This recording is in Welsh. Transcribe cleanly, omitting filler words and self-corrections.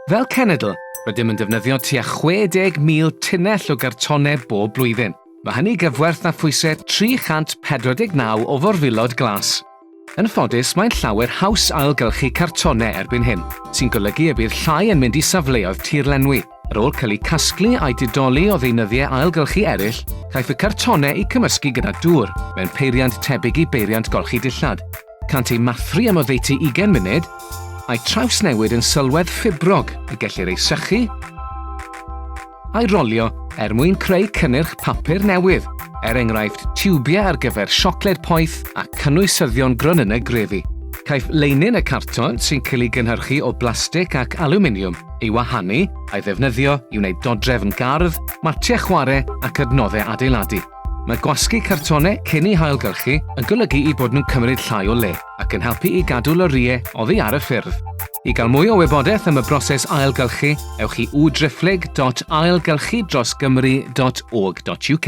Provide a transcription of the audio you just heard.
Fel cenedl, rydym yn defnyddio tua 60,000 tunnell o gartonau bob blwyddyn. Mae hynny gyfwerth na phwysau 349 o forfilod glas. Yn ffodus, mae'n llawer haws ailgylchu cartonau erbyn hyn, sy'n golygu y bydd llai yn mynd i safleoedd tirlenwi. Ar ôl cael eu casglu a'i didoli o ddeunyddiau ailgylchu eraill, caiff y cartonau eu cymysgu gyda dŵr mewn peiriant tebyg i beiriant golchi dillad. Cant ei mathru am oddeutu 20 munud, a'i trawsnewid yn sylwedd ffibrog y gellir ei sychu a'i rolio mwyn creu cynnyrch papur newydd, enghraifft tiwbiau ar gyfer siocled poeth a cynnwysyddion gronynau grefi. Caiff leinin y carton sy'n cael ei gynhyrchu o blastig ac alwminiwm ei wahanu a'i ddefnyddio i wneud dodrefn gardd, matiau chwarae ac adnoddau adeiladu. Mae gwasgu cartonau cyn eu hailgylchu yn golygu i bod nhw'n cymryd llai o le ac yn helpu i gadw lorïau oddi ar y ffyrdd. I gael mwy o wybodaeth am y broses ailgylchu, ewch i www.ailgylchu-dros-gymru.org.uk.